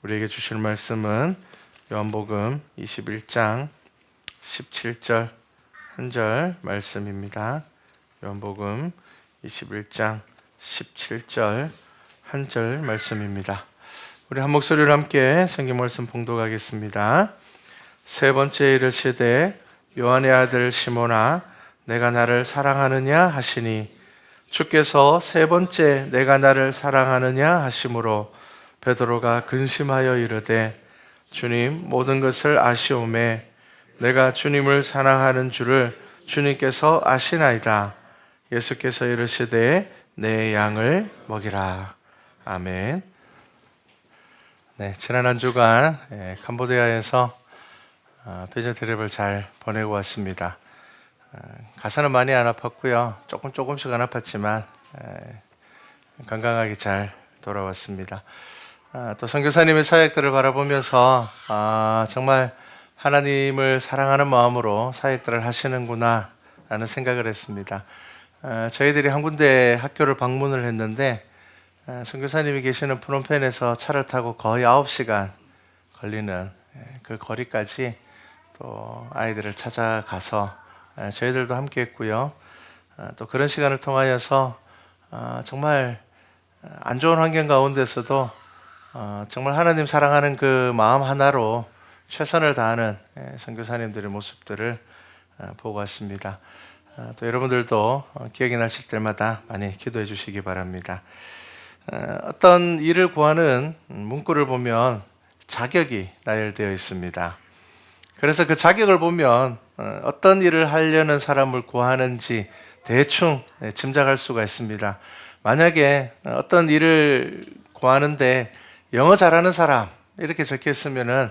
우리에게 주실 말씀은 요한복음 21장 17절 한 절 말씀입니다. 요한복음 21장 17절 한 절 말씀입니다. 우리 한 목소리로 함께 성경 말씀 봉독하겠습니다. 세 번째 이르시되 요한의 아들 시몬아 내가 나를 사랑하느냐 하시니 주께서 세 번째 내가 나를 사랑하느냐 하심으로 베드로가 근심하여 이르되 주님 모든 것을 아시오매 내가 주님을 사랑하는 줄을 주님께서 아시나이다. 예수께서 이르시되 내 양을 먹이라. 아멘. 네, 지난 한 주간 캄보디아에서 비전 트립을 잘 보내고 왔습니다. 가서는 많이 안 아팠고요. 조금씩 안 아팠지만 건강하게 잘 돌아왔습니다. 또 선교사님의 사역들을 바라보면서 정말 하나님을 사랑하는 마음으로 사역들을 하시는구나 라는 생각을 했습니다. 저희들이 한 군데 학교를 방문을 했는데 선교사님이 계시는 프놈펜에서 차를 타고 거의 9시간 걸리는 그 거리까지 또 아이들을 찾아가서 저희들도 함께 했고요. 또 그런 시간을 통하여서 정말 안 좋은 환경 가운데서도 정말 하나님 사랑하는 그 마음 하나로 최선을 다하는 선교사님들의 모습들을 보고 왔습니다. 또 여러분들도 기억이 나실 때마다 많이 기도해 주시기 바랍니다. 어떤 일을 구하는 문구를 보면 자격이 나열되어 있습니다. 그래서 그 자격을 보면 어떤 일을 하려는 사람을 구하는지 대충 짐작할 수가 있습니다. 만약에 어떤 일을 구하는데 영어 잘하는 사람 이렇게 적혀 있으면은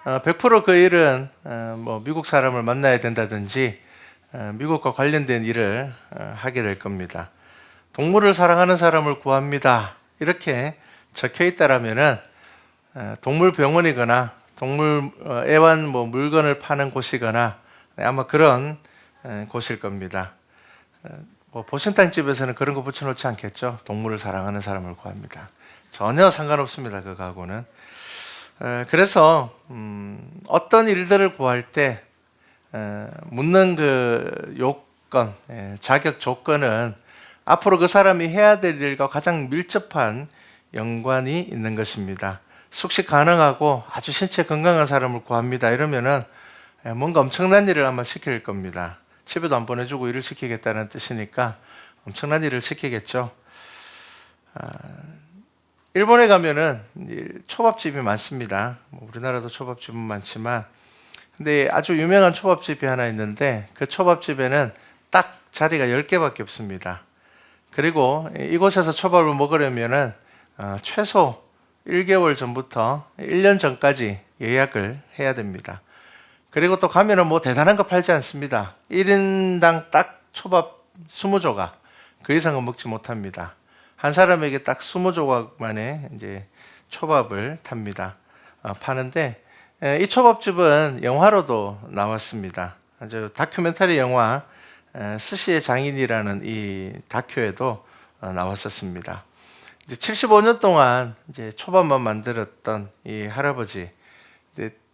100% 그 일은 뭐 미국 사람을 만나야 된다든지 미국과 관련된 일을 하게 될 겁니다. 동물을 사랑하는 사람을 구합니다. 이렇게 적혀 있다라면은 동물 병원이거나 동물 애완 물건을 파는 곳이거나 아마 그런 곳일 겁니다. 뭐 보신탕집에서는 그런 거 붙여놓지 않겠죠. 동물을 사랑하는 사람을 구합니다. 전혀 상관없습니다. 그 가구는. 그래서 어떤 일들을 구할 때 묻는 그 요건, 자격 조건은 앞으로 그 사람이 해야 될 일과 가장 밀접한 연관이 있는 것입니다. 숙식 가능하고 아주 신체 건강한 사람을 구합니다. 이러면은 뭔가 엄청난 일을 아마 시킬 겁니다. 집에도 안 보내주고 일을 시키겠다는 뜻이니까 엄청난 일을 시키겠죠. 일본에 가면은 초밥집이 많습니다. 우리나라도 초밥집은 많지만, 근데 아주 유명한 초밥집이 하나 있는데 그 초밥집에는 딱 자리가 10개밖에 없습니다. 그리고 이곳에서 초밥을 먹으려면은 최소 1개월 전부터 1년 전까지 예약을 해야 됩니다. 그리고 또 가면은 뭐 대단한 거 팔지 않습니다. 1인당 딱 초밥 20조각, 그 이상은 먹지 못합니다. 한 사람에게 딱 20조각만의 이제 초밥을 파는데 이 초밥집은 영화로도 나왔습니다. 아주 다큐멘터리 영화 스시의 장인이라는 이 다큐에도 나왔었습니다. 이제 75년 동안 이제 초밥만 만들었던 이 할아버지,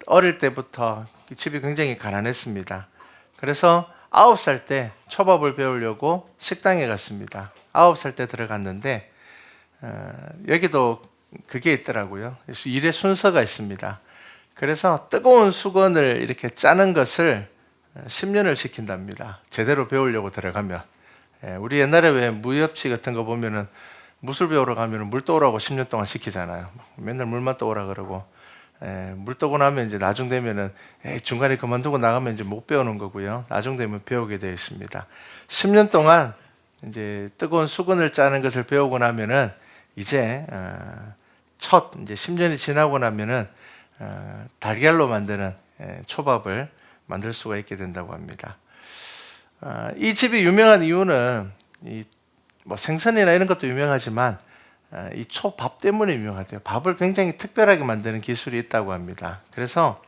어릴 때부터 집이 굉장히 가난했습니다. 그래서 9살 때 초밥을 배우려고 식당에 갔습니다. 9살 때 들어갔는데 여기도 그게 있더라고요. 일의 순서가 있습니다. 그래서 뜨거운 수건을 이렇게 짜는 것을 10년을 시킨답니다. 제대로 배우려고 들어가면. 우리 옛날에 왜 무협지 같은 거 보면은 무술 배우러 가면 물 떠오라고 10년 동안 시키잖아요. 맨날 물만 떠오라 그러고. 물 떠고 나면 이제 나중 되면은 중간에 그만두고 나가면 이제 못 배우는 거고요. 나중 되면 배우게 되어 있습니다. 10년 동안 이제 뜨거운 수건을 짜는 것을 배우고 나면은 이제 이제 10년이 지나고 나면은 달걀로 만드는 초밥을 만들 수가 있게 된다고 합니다. 이 집이 유명한 이유는 뭐 생선이나 이런 것도 유명하지만 이 초밥 때문에 유명하대요. 밥을 굉장히 특별하게 만드는 기술이 있다고 합니다. 그래서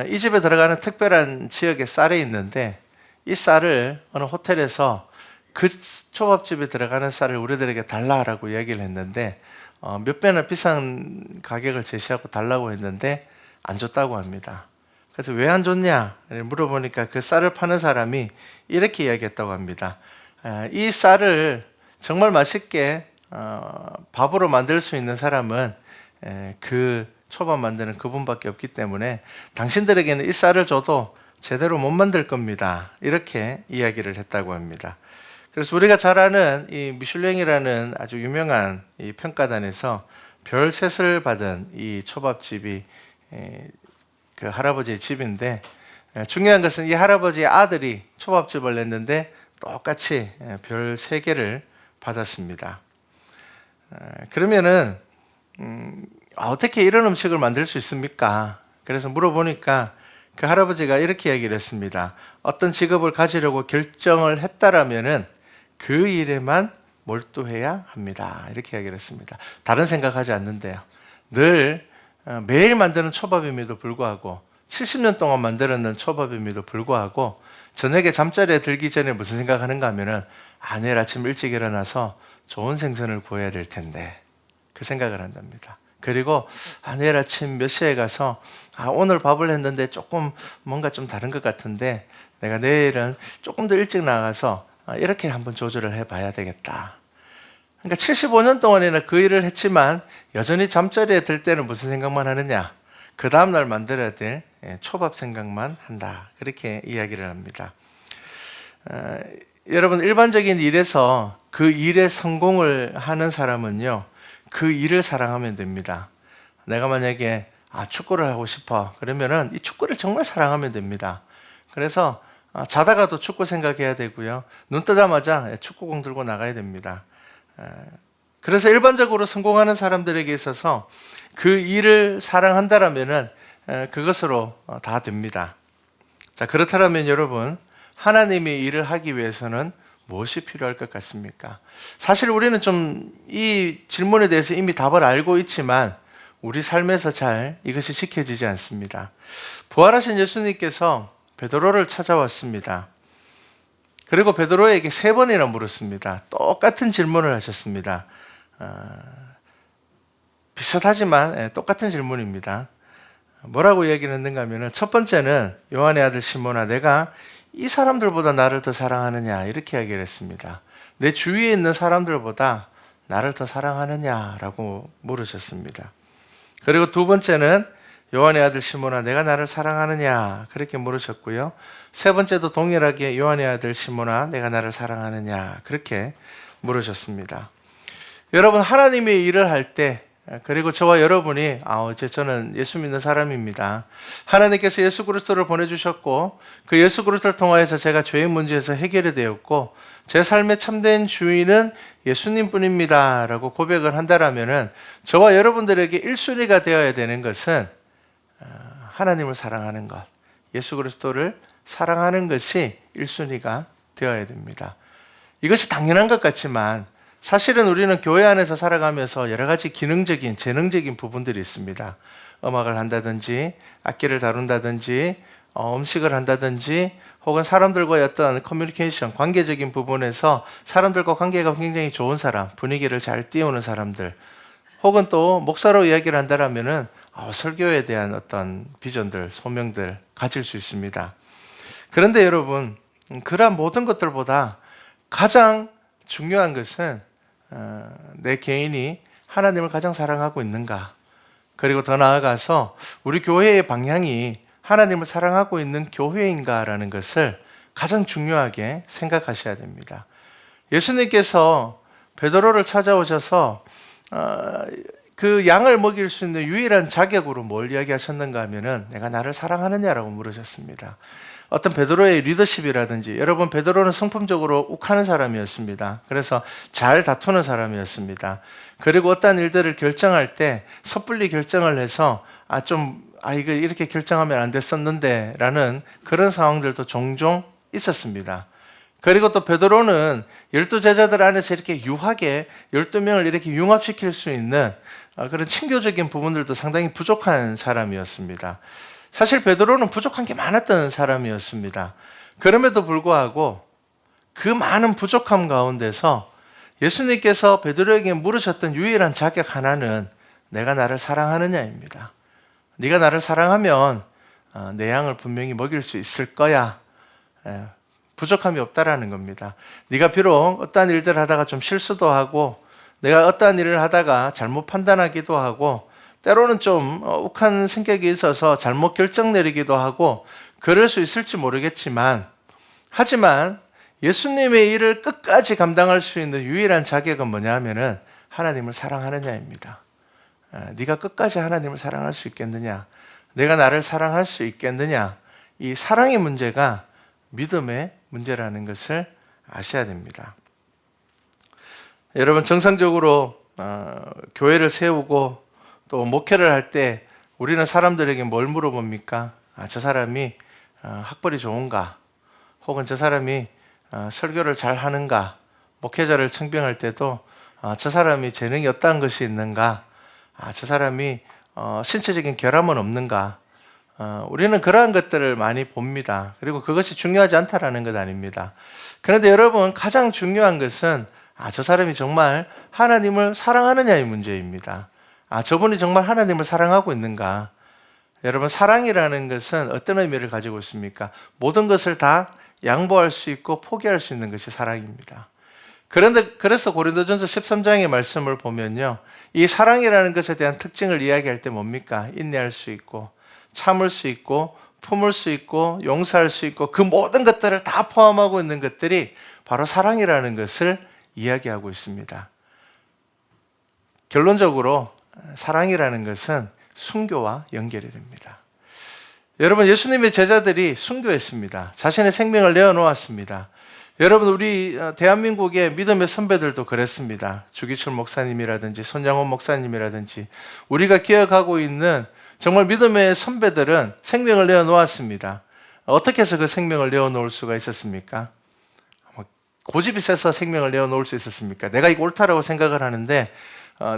이 집에 들어가는 특별한 지역의 쌀이 있는데 이 쌀을 어느 호텔에서 그 초밥집에 들어가는 쌀을 우리들에게 달라라고 얘기를 했는데 몇 배나 비싼 가격을 제시하고 달라고 했는데 안 줬다고 합니다. 그래서 왜 안 줬냐 물어보니까 그 쌀을 파는 사람이 이렇게 이야기했다고 합니다. 이 쌀을 정말 맛있게 밥으로 만들 수 있는 사람은 그 초밥 만드는 그분밖에 없기 때문에 당신들에게는 이 쌀을 줘도 제대로 못 만들 겁니다. 이렇게 이야기를 했다고 합니다. 그래서 우리가 잘 아는 이 미슐랭이라는 아주 유명한 이 평가단에서 별셋을 받은 이 초밥집이 그 할아버지의 집인데, 중요한 것은 이 할아버지의 아들이 초밥집을 냈는데 똑같이 별 3개를 받았습니다. 그러면은 어떻게 이런 음식을 만들 수 있습니까? 그래서 물어보니까 그 할아버지가 이렇게 얘기를 했습니다. 어떤 직업을 가지려고 결정을 했다라면은 그 일에만 몰두해야 합니다. 이렇게 얘기를 했습니다. 다른 생각하지 않는데요. 늘 매일 만드는 초밥임에도 불구하고 70년 동안 만들었는 초밥임에도 불구하고 저녁에 잠자리에 들기 전에 무슨 생각하는가 하면은 내일 아침 일찍 일어나서 좋은 생선을 구해야 될 텐데 그 생각을 한답니다. 그리고 내일 아침 몇 시에 가서 오늘 밥을 했는데 조금 뭔가 좀 다른 것 같은데 내가 내일은 조금 더 일찍 나가서 이렇게 한번 조절을 해봐야 되겠다. 그러니까 75년 동안이나 그 일을 했지만 여전히 잠자리에 들 때는 무슨 생각만 하느냐? 그 다음날 만들어야 될 초밥 생각만 한다. 그렇게 이야기를 합니다. 여러분, 일반적인 일에서 그 일에 성공을 하는 사람은요, 그 일을 사랑하면 됩니다. 내가 만약에 축구를 하고 싶어 그러면은 이 축구를 정말 사랑하면 됩니다. 그래서 자다가도 축구 생각해야 되고요, 눈 뜨자마자 축구공 들고 나가야 됩니다. 그래서 일반적으로 성공하는 사람들에게 있어서 그 일을 사랑한다라면은 그것으로 다 됩니다. 자, 그렇다면 여러분, 하나님의 일을 하기 위해서는 무엇이 필요할 것 같습니까? 사실 우리는 좀 이 질문에 대해서 이미 답을 알고 있지만 우리 삶에서 잘 이것이 지켜지지 않습니다. 부활하신 예수님께서 베드로를 찾아왔습니다. 그리고 베드로에게 3번이나 물었습니다. 똑같은 질문을 하셨습니다. 비슷하지만 똑같은 질문입니다. 뭐라고 이야기를 했는가 하면, 첫 번째는 요한의 아들 시몬아, 내가 이 사람들보다 나를 더 사랑하느냐, 이렇게 이야기를 했습니다. 내 주위에 있는 사람들보다 나를 더 사랑하느냐라고 물으셨습니다. 그리고 두 번째는 요한의 아들 시몬아, 내가 나를 사랑하느냐, 그렇게 물으셨고요. 세 번째도 동일하게 요한의 아들 시몬아, 내가 나를 사랑하느냐, 그렇게 물으셨습니다. 여러분, 하나님의 일을 할 때, 그리고 저와 여러분이 저는 예수 믿는 사람입니다. 하나님께서 예수 그리스도를 보내주셨고 그 예수 그리스도를 통하여서 제가 죄의 문제에서 해결이 되었고 제 삶의 참된 주인은 예수님뿐입니다 라고 고백을 한다라면, 저와 여러분들에게 1순위가 되어야 되는 것은 하나님을 사랑하는 것, 예수 그리스도를 사랑하는 것이 1순위가 되어야 됩니다. 이것이 당연한 것 같지만 사실은 우리는 교회 안에서 살아가면서 여러 가지 기능적인, 재능적인 부분들이 있습니다. 음악을 한다든지, 악기를 다룬다든지, 음식을 한다든지, 혹은 사람들과의 어떤 커뮤니케이션, 관계적인 부분에서 사람들과 관계가 굉장히 좋은 사람, 분위기를 잘 띄우는 사람들, 혹은 또 목사로 이야기를 한다면은 설교에 대한 어떤 비전들, 소명들 가질 수 있습니다. 그런데 여러분, 그러한 모든 것들보다 가장 중요한 것은 내 개인이 하나님을 가장 사랑하고 있는가, 그리고 더 나아가서 우리 교회의 방향이 하나님을 사랑하고 있는 교회인가라는 것을 가장 중요하게 생각하셔야 됩니다. 예수님께서 베드로를 찾아오셔서 그 양을 먹일 수 있는 유일한 자격으로 뭘 이야기하셨는가 하면은 내가 나를 사랑하느냐라고 물으셨습니다. 어떤 베드로의 리더십이라든지, 여러분, 베드로는 성품적으로 욱하는 사람이었습니다. 그래서 잘 다투는 사람이었습니다. 그리고 어떤 일들을 결정할 때 섣불리 결정을 해서 이거 이렇게 결정하면 안 됐었는데 라는 그런 상황들도 종종 있었습니다. 그리고 또 베드로는 12제자들 안에서 이렇게 유하게 12명을 이렇게 융합시킬 수 있는 그런 친교적인 부분들도 상당히 부족한 사람이었습니다. 사실 베드로는 부족한 게 많았던 사람이었습니다. 그럼에도 불구하고 그 많은 부족함 가운데서 예수님께서 베드로에게 물으셨던 유일한 자격 하나는 내가 나를 사랑하느냐입니다. 네가 나를 사랑하면 내 양을 분명히 먹일 수 있을 거야. 부족함이 없다라는 겁니다. 네가 비록 어떠한 일들을 하다가 좀 실수도 하고 내가 어떠한 일을 하다가 잘못 판단하기도 하고 때로는 좀 욱한 성격이 있어서 잘못 결정 내리기도 하고 그럴 수 있을지 모르겠지만 하지만 예수님의 일을 끝까지 감당할 수 있는 유일한 자격은 뭐냐 하면은 하나님을 사랑하느냐입니다. 네가 끝까지 하나님을 사랑할 수 있겠느냐? 내가 나를 사랑할 수 있겠느냐? 이 사랑의 문제가 믿음의 문제라는 것을 아셔야 됩니다. 여러분 정상적으로 교회를 세우고 또 목회를 할 때 우리는 사람들에게 뭘 물어봅니까? 저 사람이 학벌이 좋은가? 혹은 저 사람이 설교를 잘 하는가? 목회자를 청빙할 때도 저 사람이 재능이 어떠한 것이 있는가? 저 사람이 신체적인 결함은 없는가? 우리는 그러한 것들을 많이 봅니다. 그리고 그것이 중요하지 않다라는 것 아닙니다. 그런데 여러분 가장 중요한 것은 저 사람이 정말 하나님을 사랑하느냐의 문제입니다. 저분이 정말 하나님을 사랑하고 있는가? 여러분 사랑이라는 것은 어떤 의미를 가지고 있습니까? 모든 것을 다 양보할 수 있고 포기할 수 있는 것이 사랑입니다. 그래서 고린도전서 13장의 말씀을 보면요, 이 사랑이라는 것에 대한 특징을 이야기할 때 뭡니까? 인내할 수 있고 참을 수 있고 품을 수 있고 용서할 수 있고 그 모든 것들을 다 포함하고 있는 것들이 바로 사랑이라는 것을 이야기하고 있습니다. 결론적으로 사랑이라는 것은 순교와 연결이 됩니다. 여러분 예수님의 제자들이 순교했습니다. 자신의 생명을 내어놓았습니다. 여러분 우리 대한민국의 믿음의 선배들도 그랬습니다. 주기철 목사님이라든지 손양원 목사님이라든지 우리가 기억하고 있는 정말 믿음의 선배들은 생명을 내어놓았습니다. 어떻게 해서 그 생명을 내어놓을 수가 있었습니까? 고집이 세서 생명을 내어놓을 수 있었습니까? 내가 이거 옳다라고 생각을 하는데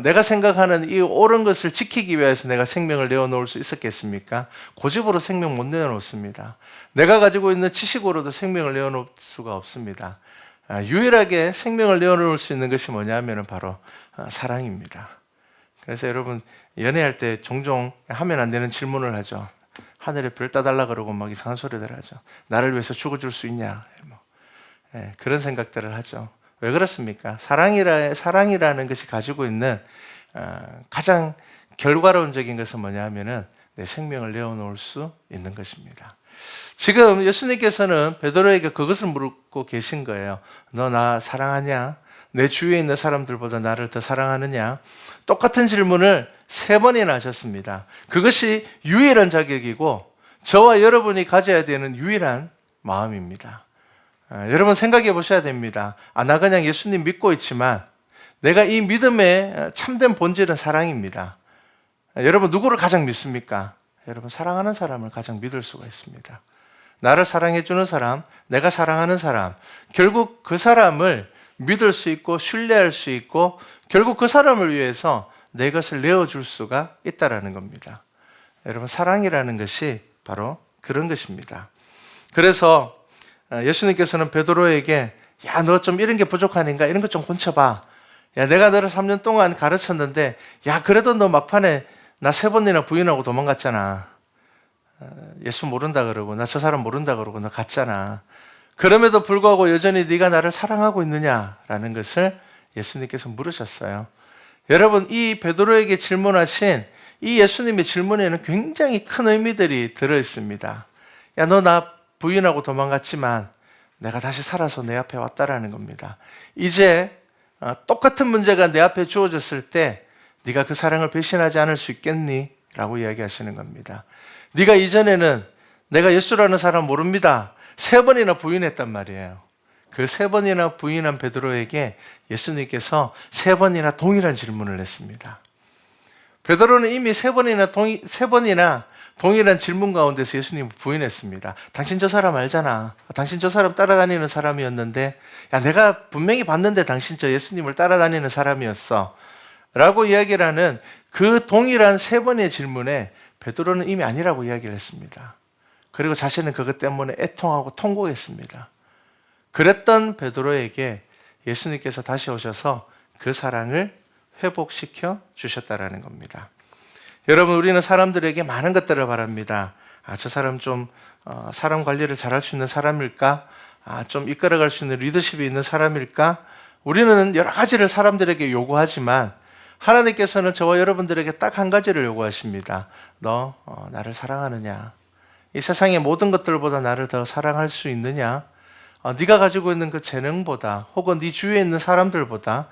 내가 생각하는 이 옳은 것을 지키기 위해서 내가 생명을 내어놓을 수 있었겠습니까? 고집으로 생명 못 내어놓습니다. 내가 가지고 있는 지식으로도 생명을 내어놓을 수가 없습니다. 유일하게 생명을 내어놓을 수 있는 것이 뭐냐면 바로 사랑입니다. 그래서 여러분 연애할 때 종종 하면 안 되는 질문을 하죠. 하늘에 별 따달라 그러고 막 이상한 소리들 하죠. 나를 위해서 죽어줄 수 있냐? 그런 생각들을 하죠. 왜 그렇습니까? 사랑이라는 것이 가지고 있는 가장 결과론적인 것은 뭐냐 하면은 내 생명을 내어놓을 수 있는 것입니다. 지금 예수님께서는 베드로에게 그것을 물고 계신 거예요. 너 나 사랑하냐? 내 주위에 있는 사람들보다 나를 더 사랑하느냐? 똑같은 질문을 3번이나 하셨습니다. 그것이 유일한 자격이고 저와 여러분이 가져야 되는 유일한 마음입니다. 여러분 생각해 보셔야 됩니다. 나 그냥 예수님 믿고 있지만 내가 이 믿음의 참된 본질은 사랑입니다. 여러분 누구를 가장 믿습니까? 여러분 사랑하는 사람을 가장 믿을 수가 있습니다. 나를 사랑해 주는 사람, 내가 사랑하는 사람, 결국 그 사람을 믿을 수 있고 신뢰할 수 있고 결국 그 사람을 위해서 내 것을 내어줄 수가 있다라는 겁니다. 여러분 사랑이라는 것이 바로 그런 것입니다. 그래서 예수님께서는 베드로에게 야, 너 좀 이런 게 부족하니까 이런 것 좀 고쳐봐. 야, 내가 너를 3년 동안 가르쳤는데 야, 그래도 너 막판에 나 3번이나 부인하고 도망갔잖아. 예수 모른다 그러고 나 저 사람 모른다 그러고 너 갔잖아. 그럼에도 불구하고 여전히 네가 나를 사랑하고 있느냐라는 것을 예수님께서 물으셨어요. 여러분 이 베드로에게 질문하신 이 예수님의 질문에는 굉장히 큰 의미들이 들어있습니다. 야, 너 나 부인하고 도망갔지만 내가 다시 살아서 내 앞에 왔다라는 겁니다. 이제 똑같은 문제가 내 앞에 주어졌을 때 네가 그 사랑을 배신하지 않을 수 있겠니? 라고 이야기하시는 겁니다. 네가 이전에는 내가 예수라는 사람 모릅니다. 3번이나 부인했단 말이에요. 그 3번이나 부인한 베드로에게 예수님께서 3번이나 동일한 질문을 했습니다. 베드로는 이미 3번이나 동일한 질문 가운데서 예수님을 부인했습니다. 당신 저 사람 알잖아. 당신 저 사람 따라다니는 사람이었는데 야, 내가 분명히 봤는데 당신 저 예수님을 따라다니는 사람이었어 라고 이야기를 하는 그 동일한 3번의 질문에 베드로는 이미 아니라고 이야기를 했습니다. 그리고 자신은 그것 때문에 애통하고 통곡했습니다. 그랬던 베드로에게 예수님께서 다시 오셔서 그 사랑을 회복시켜 주셨다라는 겁니다. 여러분, 우리는 사람들에게 많은 것들을 바랍니다. 저 사람 좀 사람 관리를 잘할 수 있는 사람일까? 좀 이끌어갈 수 있는 리더십이 있는 사람일까? 우리는 여러 가지를 사람들에게 요구하지만 하나님께서는 저와 여러분들에게 딱 한 가지를 요구하십니다. 너 나를 사랑하느냐? 이 세상의 모든 것들보다 나를 더 사랑할 수 있느냐? 네가 가지고 있는 그 재능보다 혹은 네 주위에 있는 사람들보다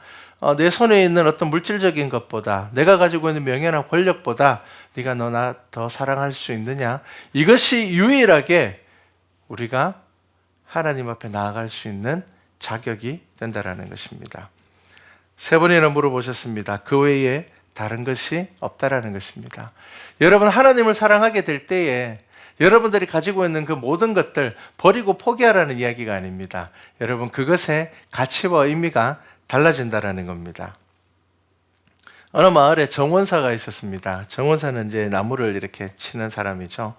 내 손에 있는 어떤 물질적인 것보다 내가 가지고 있는 명예나 권력보다 네가 나 더 사랑할 수 있느냐? 이것이 유일하게 우리가 하나님 앞에 나아갈 수 있는 자격이 된다라는 것입니다. 세 번이나 물어보셨습니다. 그 외에 다른 것이 없다라는 것입니다. 여러분, 하나님을 사랑하게 될 때에 여러분들이 가지고 있는 그 모든 것들 버리고 포기하라는 이야기가 아닙니다. 여러분, 그것의 가치와 의미가 달라진다라는 겁니다. 어느 마을에 정원사가 있었습니다. 정원사는 이제 나무를 이렇게 치는 사람이죠.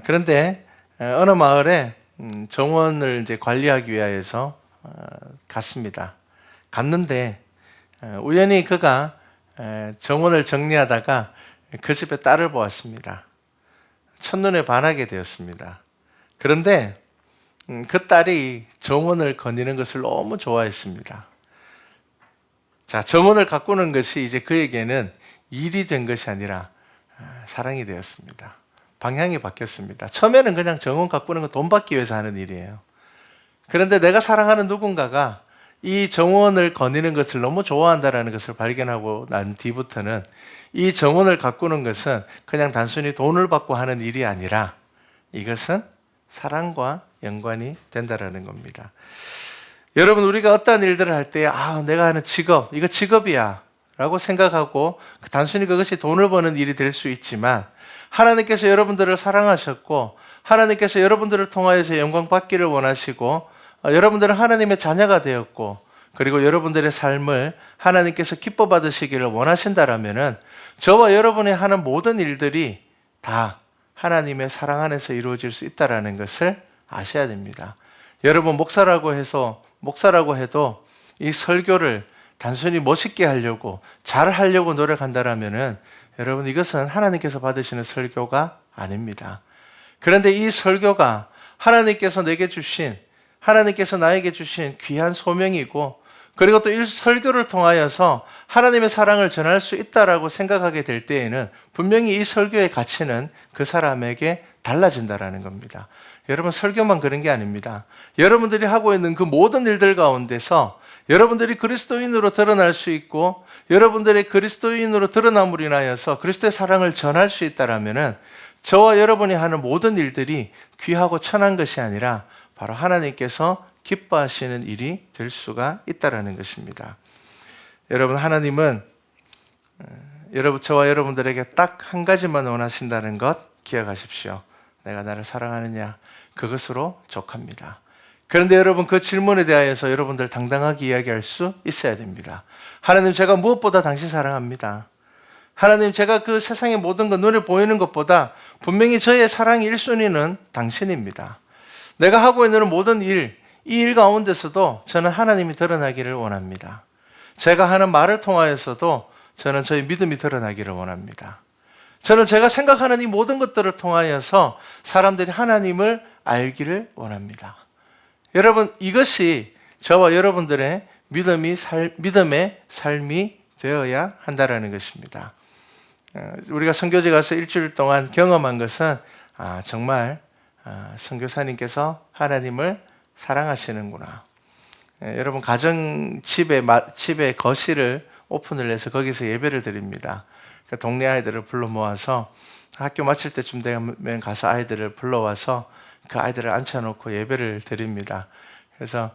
그런데 어느 마을에 정원을 이제 관리하기 위해서 갔습니다. 갔는데 우연히 그가 정원을 정리하다가 그 집에 딸을 보았습니다. 첫눈에 반하게 되었습니다. 그런데 그 딸이 정원을 거니는 것을 너무 좋아했습니다. 자, 정원을 가꾸는 것이 이제 그에게는 일이 된 것이 아니라 사랑이 되었습니다. 방향이 바뀌었습니다. 처음에는 그냥 정원 가꾸는 건 돈 받기 위해서 하는 일이에요. 그런데 내가 사랑하는 누군가가 이 정원을 거니는 것을 너무 좋아한다는 것을 발견하고 난 뒤부터는 이 정원을 가꾸는 것은 그냥 단순히 돈을 받고 하는 일이 아니라 이것은 사랑과 연관이 된다는 겁니다. 여러분, 우리가 어떠한 일들을 할 때 내가 하는 직업, 이거 직업이야 라고 생각하고 단순히 그것이 돈을 버는 일이 될 수 있지만 하나님께서 여러분들을 사랑하셨고 하나님께서 여러분들을 통하여서 영광 받기를 원하시고 여러분들은 하나님의 자녀가 되었고 그리고 여러분들의 삶을 하나님께서 기뻐 받으시기를 원하신다라면은 저와 여러분이 하는 모든 일들이 다 하나님의 사랑 안에서 이루어질 수 있다라는 것을 아셔야 됩니다. 여러분, 목사라고 해도 이 설교를 단순히 멋있게 하려고 잘 하려고 노력한다라면은 여러분, 이것은 하나님께서 받으시는 설교가 아닙니다. 그런데 이 설교가 하나님께서 나에게 주신 귀한 소명이고 그리고 또 이 설교를 통하여서 하나님의 사랑을 전할 수 있다라고 생각하게 될 때에는 분명히 이 설교의 가치는 그 사람에게 달라진다라는 겁니다. 여러분, 설교만 그런 게 아닙니다. 여러분들이 하고 있는 그 모든 일들 가운데서 여러분들이 그리스도인으로 드러날 수 있고 여러분들의 그리스도인으로 드러남으로 인하여서 그리스도의 사랑을 전할 수 있다라면은 저와 여러분이 하는 모든 일들이 귀하고 천한 것이 아니라 바로 하나님께서 기뻐하시는 일이 될 수가 있다라는 것입니다. 여러분, 하나님은 저와 여러분들에게 딱 한 가지만 원하신다는 것 기억하십시오. 내가 나를 사랑하느냐? 그것으로 족합니다. 그런데 여러분, 그 질문에 대하여서 여러분들 당당하게 이야기할 수 있어야 됩니다. 하나님, 제가 무엇보다 당신 사랑합니다. 하나님, 제가 그 세상의 모든 것, 눈에 보이는 것보다 분명히 저의 사랑 1순위는 당신입니다. 내가 하고 있는 모든 일, 이 일 가운데서도 저는 하나님이 드러나기를 원합니다. 제가 하는 말을 통하여서도 저는 저의 믿음이 드러나기를 원합니다. 저는 제가 생각하는 이 모든 것들을 통하여서 사람들이 하나님을 알기를 원합니다. 여러분, 이것이 저와 여러분들의 믿음의 삶이 되어야 한다는 것입니다. 우리가 선교지 가서 일주일 동안 경험한 것은 정말 선교사님께서 하나님을 사랑하시는구나. 여러분, 집에 거실을 오픈을 해서 거기서 예배를 드립니다. 동네 아이들을 불러 모아서 학교 마칠 때쯤 되면 가서 아이들을 불러와서 그 아이들을 앉혀놓고 예배를 드립니다. 그래서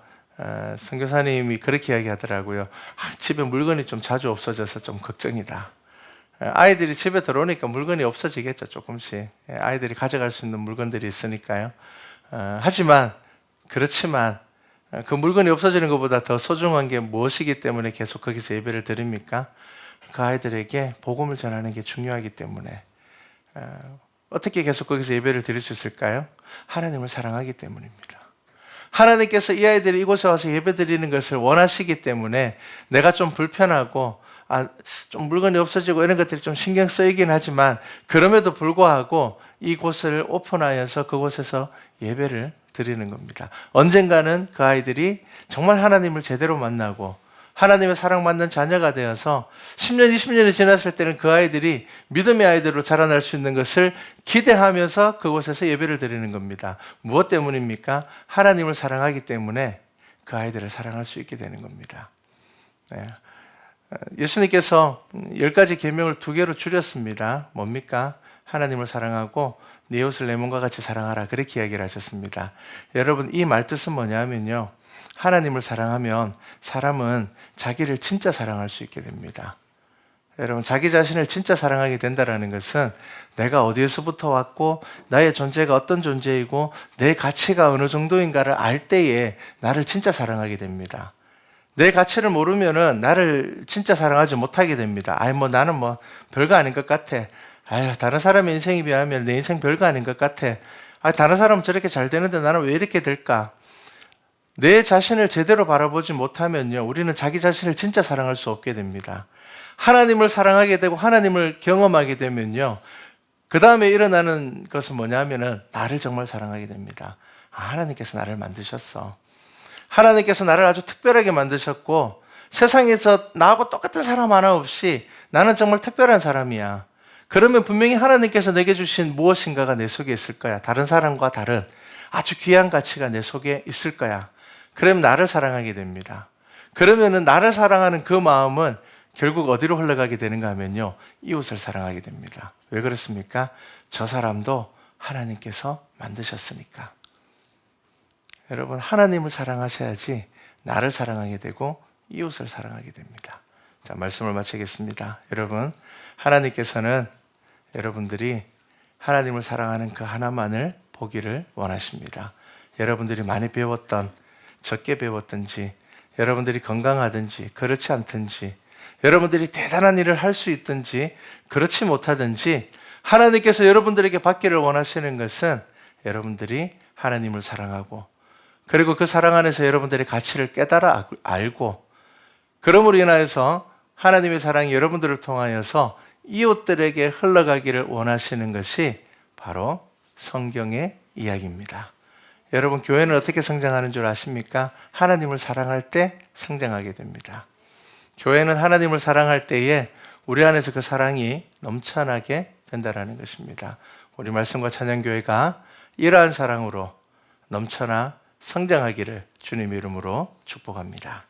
선교사님이 그렇게 이야기하더라고요. 집에 물건이 좀 자주 없어져서 좀 걱정이다. 아이들이 집에 들어오니까 물건이 없어지겠죠, 조금씩. 아이들이 가져갈 수 있는 물건들이 있으니까요. 그렇지만 그 물건이 없어지는 것보다 더 소중한 게 무엇이기 때문에 계속 거기서 예배를 드립니까? 그 아이들에게 복음을 전하는 게 중요하기 때문에. 어떻게 계속 거기서 예배를 드릴 수 있을까요? 하나님을 사랑하기 때문입니다. 하나님께서 이 아이들이 이곳에 와서 예배드리는 것을 원하시기 때문에 내가 좀 불편하고 좀 물건이 없어지고 이런 것들이 좀 신경 쓰이긴 하지만 그럼에도 불구하고 이곳을 오픈하여서 그곳에서 예배를 드리는 겁니다. 언젠가는 그 아이들이 정말 하나님을 제대로 만나고 하나님의 사랑받는 자녀가 되어서 10년, 20년이 지났을 때는 그 아이들이 믿음의 아이들로 자라날 수 있는 것을 기대하면서 그곳에서 예배를 드리는 겁니다. 무엇 때문입니까? 하나님을 사랑하기 때문에 그 아이들을 사랑할 수 있게 되는 겁니다. 네. 예수님께서 10가지 계명을 2개로 줄였습니다. 뭡니까? 하나님을 사랑하고 네 이웃을 내 몸과 같이 사랑하라, 그렇게 이야기를 하셨습니다. 여러분, 이 말뜻은 뭐냐면요, 하나님을 사랑하면 사람은 자기를 진짜 사랑할 수 있게 됩니다. 여러분, 자기 자신을 진짜 사랑하게 된다는 것은 내가 어디에서부터 왔고 나의 존재가 어떤 존재이고 내 가치가 어느 정도인가를 알 때에 나를 진짜 사랑하게 됩니다. 내 가치를 모르면은 나를 진짜 사랑하지 못하게 됩니다. 나는 별거 아닌 것 같아. 다른 사람의 인생에 비하면 내 인생 별거 아닌 것 같아. 다른 사람은 저렇게 잘 되는데 나는 왜 이렇게 될까? 내 자신을 제대로 바라보지 못하면요, 우리는 자기 자신을 진짜 사랑할 수 없게 됩니다. 하나님을 사랑하게 되고 하나님을 경험하게 되면요, 그 다음에 일어나는 것은 뭐냐면은 나를 정말 사랑하게 됩니다. 하나님께서 나를 만드셨어. 하나님께서 나를 아주 특별하게 만드셨고 세상에서 나하고 똑같은 사람 하나 없이 나는 정말 특별한 사람이야. 그러면 분명히 하나님께서 내게 주신 무엇인가가 내 속에 있을 거야. 다른 사람과 다른 아주 귀한 가치가 내 속에 있을 거야. 그러면 나를 사랑하게 됩니다. 그러면은 나를 사랑하는 그 마음은 결국 어디로 흘러가게 되는가 하면요, 이웃을 사랑하게 됩니다. 왜 그렇습니까? 저 사람도 하나님께서 만드셨으니까. 여러분, 하나님을 사랑하셔야지 나를 사랑하게 되고 이웃을 사랑하게 됩니다. 자, 말씀을 마치겠습니다. 여러분, 하나님께서는 여러분들이 하나님을 사랑하는 그 하나만을 보기를 원하십니다. 여러분들이 많이 배웠던, 적게 배웠든지, 여러분들이 건강하든지 그렇지 않든지, 여러분들이 대단한 일을 할 수 있든지 그렇지 못하든지, 하나님께서 여러분들에게 받기를 원하시는 것은 여러분들이 하나님을 사랑하고, 그리고 그 사랑 안에서 여러분들의 가치를 깨달아 알고, 그러므로 인하여서 하나님의 사랑이 여러분들을 통하여서 이웃들에게 흘러가기를 원하시는 것이 바로 성경의 이야기입니다. 여러분, 교회는 어떻게 성장하는 줄 아십니까? 하나님을 사랑할 때 성장하게 됩니다. 교회는 하나님을 사랑할 때에 우리 안에서 그 사랑이 넘쳐나게 된다는 것입니다. 우리 말씀과 찬양교회가 이러한 사랑으로 넘쳐나 성장하기를 주님의 이름으로 축복합니다.